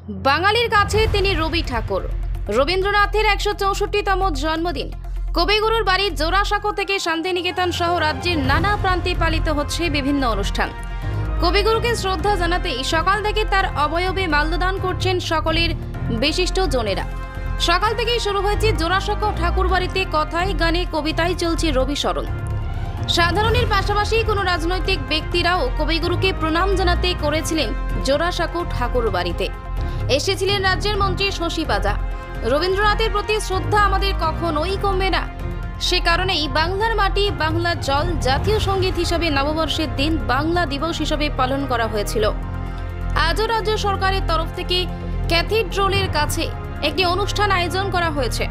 বাঙালির কাছে তিনি রবি ঠাকুর। রবীন্দ্রনাথের ১৬৪তম জন্মদিন কবিগুরুর বাড়ি জোড়াসাঁকো থেকে শান্তিনিকেতন সহ রাজ্যের নানা প্রান্তে পালিত হচ্ছে বিভিন্ন অনুষ্ঠান। কবিগুরুকে শ্রদ্ধা জানাতেই সকাল থেকে তার অবয়বে মাল্যদান করছেন সকলের বিশিষ্ট জনেরা। সকাল থেকেই শুরু হয়েছে জোড়াসাঁকো ঠাকুর বাড়িতে কথায় গানে কবিতায় চলছে রবি স্মরণ। সাধারণের পাশাপাশি কোনো রাজনৈতিক ব্যক্তিরাও কবিগুরুকে প্রণাম জানাতে করেছিলেন জোড়াসাঁকো ঠাকুর বাড়িতে। এসেছিলেন রাজ্যের মন্ত্রী শশী পাজা। রবীন্দ্রনাথের প্রতি শ্রদ্ধা আমাদের কখনোই কমবে না, সে কারণেই বাংলার মাটি বাংলার জল জাতীয় সঙ্গীত হিসাবে নববর্ষের দিন বাংলা দিবস হিসাবে পালন করা হয়েছিল। আজও রাজ্য সরকারের তরফ থেকে ক্যাথিড্রালের কাছে একটি অনুষ্ঠান আয়োজন করা হয়েছে।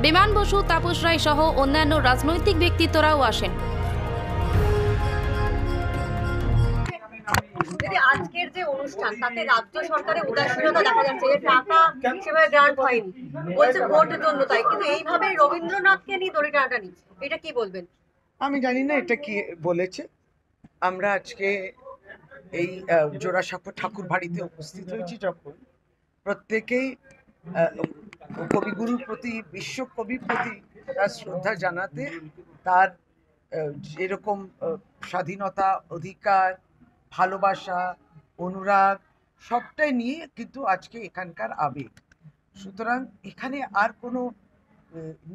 বিমান বসু, তাপস রায় সহ অন্যান্য রাজনৈতিক ব্যক্তিত্বরাও আসেন। আজকের যে অনুষ্ঠান তাতে রাজ্য সরকারের উদাসীনতা দেখা যাচ্ছে, যে টাকা হিসেবে গ্রান্ট হয়নি, বলছে ভোটের জন্য তাই, কিন্তু এইভাবে রবীন্দ্রনাথকে নিয়ে দড়ি টানাটা নিচ্ছে, এটা কি বলবেন? আমি জানি না এটা কি বলেছে। আমরা আজকে এই জোড়াসাঁকো ঠাকুর বাড়িতে উপস্থিত হয়েছি যখন প্রত্যেকেই কবিগুরুর প্রতি, বিশ্বকবির প্রতি তার শ্রদ্ধা জানাতে, তার যেরকম স্বাধীনতা, অধিকার, ভালোবাসা, অনুরাগ সবটাই নিয়ে কিন্তু আজকে এখানকার আবেগ। সুতরাং এখানে আর কোনো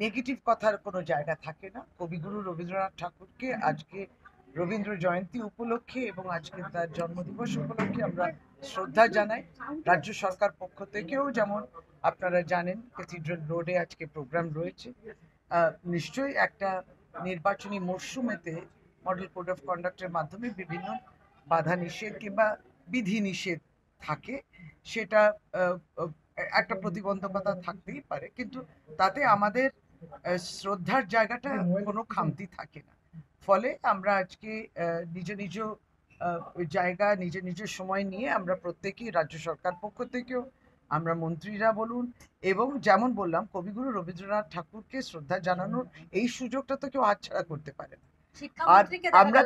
নেগেটিভ কথার কোনো জায়গা থাকে না। কবিগুরু রবীন্দ্রনাথ ঠাকুরকে আজকে রবীন্দ্র জয়ন্তী উপলক্ষে এবং আজকে তার জন্মদিবস উপলক্ষে আমরা শ্রদ্ধা জানাই। রাজ্য সরকার পক্ষ থেকেও যেমন আপনারা জানেন ক্যাথিড্রাল রোডে আজকে প্রোগ্রাম রয়েছে। নিশ্চয়ই একটা নির্বাচনী মরশুমেতে মডেল কোড অফ কন্ডাক্টের মাধ্যমে বিভিন্ন বাধা নিষেধ কিংবা বিধি নিষেধ থাকে, সেটা একটা প্রতিবন্ধকতা থাকতেই পারে, কিন্তু তাতে আমাদের শ্রদ্ধার জায়গাটা কোনো খামতি থাকে না। ফলে আমরা আজকে নিজ নিজ জায়গা, নিজ নিজ সময় নিয়ে আমরা প্রত্যেকেই রাজ্য সরকার পক্ষ থেকেও আমরা মন্ত্রীরা বলুন, এবং যেমন বললাম কবিগুরু রবীন্দ্রনাথ ঠাকুরকে শ্রদ্ধা জানানোর এই সুযোগটা তো কেউ হাতছাড়া করতে পারে না। আর আমরা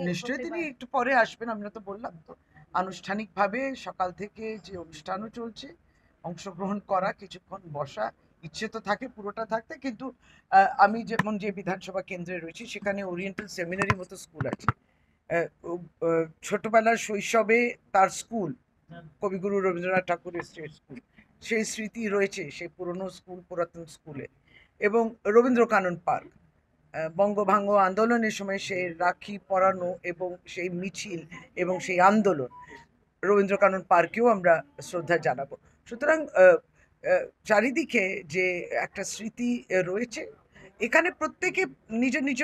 নিশ্চয়ই তিনি একটু পরে আসবেন, আমরা তো বললাম তো আনুষ্ঠানিকভাবে সকাল থেকে যে অনুষ্ঠানও চলছে, অংশগ্রহণ করা, কিছুক্ষণ বসা, ইচ্ছে তো থাকে পুরোটা থাকতে, কিন্তু আমি যেমন যে বিধানসভা কেন্দ্রে রয়েছি সেখানে ওরিয়েন্টাল সেমিনারি মতো স্কুল আছে। ছোটবেলার শৈশবে তার স্কুল, কবিগুরু রবীন্দ্রনাথ ঠাকুরের স্টেট স্কুল, সেই স্মৃতি রয়েছে সেই পুরনো স্কুল, পুরাতন স্কুলে। এবং রবীন্দ্রকানন পার্ক, বঙ্গভঙ্গ আন্দোলনের সময় সেই রাখি পরানো এবং সেই মিছিল এবং সেই আন্দোলন, রবীন্দ্রকানন পার্কেও আমরা শ্রদ্ধা জানাবো। সুতরাং চারিদিকে যে একটা স্মৃতি রয়েছে, এখানে প্রত্যেকে নিজ নিজ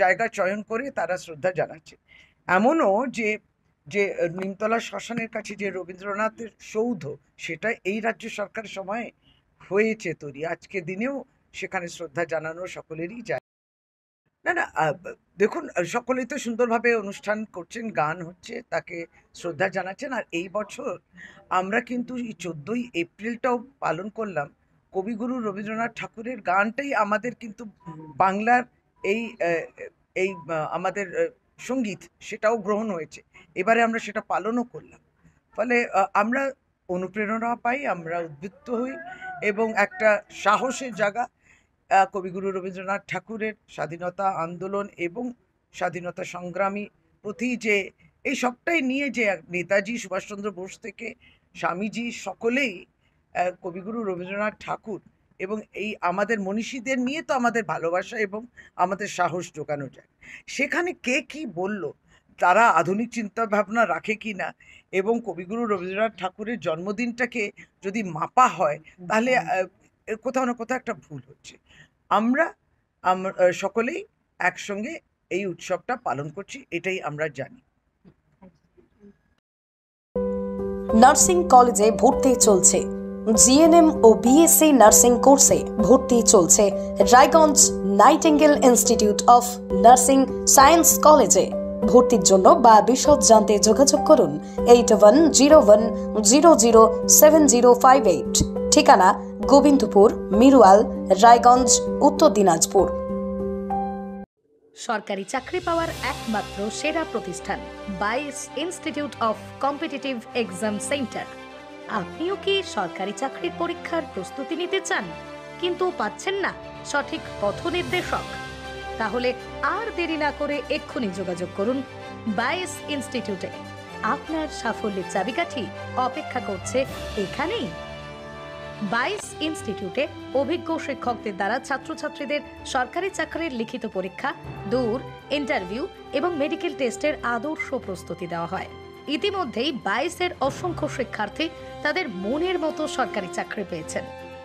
জায়গা চয়ন করে তারা শ্রদ্ধা জানাচ্ছে। এমনও যে যে নিমতলা শ্মশানের কাছে যে রবীন্দ্রনাথের সৌধ, সেটা এই রাজ্য সরকার সময়ে হয়েছে তৈরি। আজকে দিনেও সেখানে শ্রদ্ধা জানানো সকলেরই যায়। না না, দেখুন সকলেই তো সুন্দরভাবে অনুষ্ঠান করছেন, গান হচ্ছে, তাকে শ্রদ্ধা জানাচ্ছেন। আর এই বছর আমরা কিন্তু এই 14ই এপ্রিলটাও পালন করলাম কবিগুরু রবীন্দ্রনাথ ঠাকুরের গানটাই আমাদের কিন্তু বাংলার এই আমাদের সঙ্গীত, সেটাও গ্রহণ হয়েছে। এবারে আমরা সেটা পালনও করলাম। ফলে আমরা অনুপ্রেরণা পাই, আমরা উদ্বুদ্ধ হই, এবং একটা সাহসের জায়গা কবিগুরু রবীন্দ্রনাথ ঠাকুরের স্বাধীনতা আন্দোলন এবং স্বাধীনতা সংগ্রামী প্রতি যে এই সবটাই নিয়ে যে নেতাজি সুভাষচন্দ্র বোস থেকে স্বামীজি সকলেই কবিগুরু রবীন্দ্রনাথ ঠাকুর এবং এই আমাদের মনীষীদের নিয়ে তো আমাদের ভালোবাসা এবং আমাদের সাহস জোগানো যায়। সেখানে কে কি বলল, তারা আধুনিক চিন্তা ভাবনা রাখে কি না, এবং কবিগুরু রবীন্দ্রনাথ ঠাকুরের জন্মদিনটাকে যদি মাপা হয় তাহলে কোথাও না কোথাও একটা ভুল হচ্ছে। আমরা সকলেই একসঙ্গে এই উৎসবটা পালন করছি, এটাই আমরা জানি। নার্সিং কলেজে ভর্তি চলছে। জিএনএম ও বিএসসি নার্সিং কোর্সে ভর্তি চলছে Raiganj nightingale institute of nursing science কলেজে। ভর্তির জন্য বা বিশদ জানতে যোগাযোগ করুন 8101007058। ঠিকানা গোবিন্দপুর, মিরুয়াল, রায়গঞ্জ, উত্তর দিনাজপুর। সরকারি চাকরি পাওয়ার একমাত্র সেরা প্রতিষ্ঠান বাইস institute of competitive exam centre. আপনিও কি সরকারি চাকরির পরীক্ষার প্রস্তুতি নিতে চান কিন্তু পাচ্ছেন না সঠিক পথ নির্দেশক? তাহলে আর দেরি না করে এক্ষুনি যোগাযোগ করুন বাইস ইনস্টিটিউটে। আপনার সাফল্যের চাবিকাঠি অপেক্ষা করছে এখানেই। বাইস ইনস্টিটিউটে অভিজ্ঞ শিক্ষকদের দ্বারা ছাত্রছাত্রীদের সরকারি চাকরির লিখিত পরীক্ষা, দূর ইন্টারভিউ এবং মেডিকেল টেস্টের আদর্শ প্রস্তুতি দেওয়া হয়। ইতিমধ্যেই 22-এর অসংখ্য শিক্ষার্থী তাদের মনের মতো সরকারি চাকরি পেয়েছেন।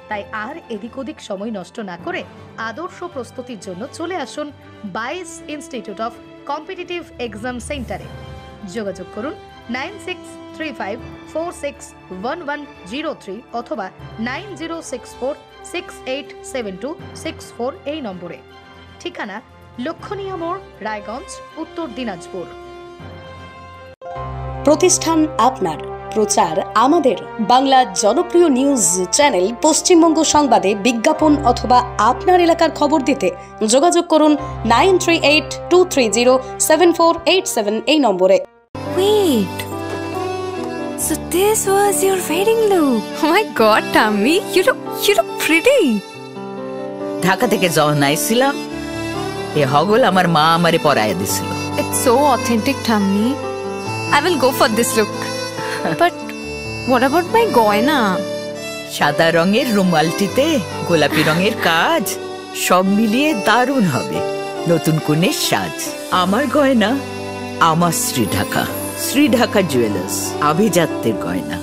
তাই আর এদিক ওদিক সময় নষ্ট না করে আদর্শ প্রস্তুতির জন্য চলে আসুন বাইস ইনস্টিটিউট অফ কম্পিটিটিভ এক্সাম সেন্টারে। যোগাযোগ করুন 9635461103 অথবা 9064687264 এই নম্বরে। ঠিকানা লক্ষণীয় মোড়, রায়গঞ্জ, উত্তর দিনাজপুর। প্রতিষ্ঠান আপনার, প্রচার আমাদের। বাংলা জনপ্রিয় নিউজ চ্যানেল পশ্চিমবঙ্গ সংবাদে বিজ্ঞাপন অথবা আপনার এলাকার খবর দিতে যোগাযোগ করুন 9382307487 এই নম্বরে। Wait, so this was your wedding look? Oh my God, Tammy, you look pretty. Dhaka থেকে যখন আইছিলাম এ হগল আমার মা আমারে পরাইয়া দিছিল। It's so authentic, Tammy. I will go for this look. But what about my goina? সাদা রঙের রুমালটিতে গোলাপি রঙের কাজ, সব মিলিয়ে দারুণ হবে নতুন কনের সাজ। আমার গয়না আমার শ্রী ঢাকা জুয়েলার্স, আভিজাত্যের গয়না।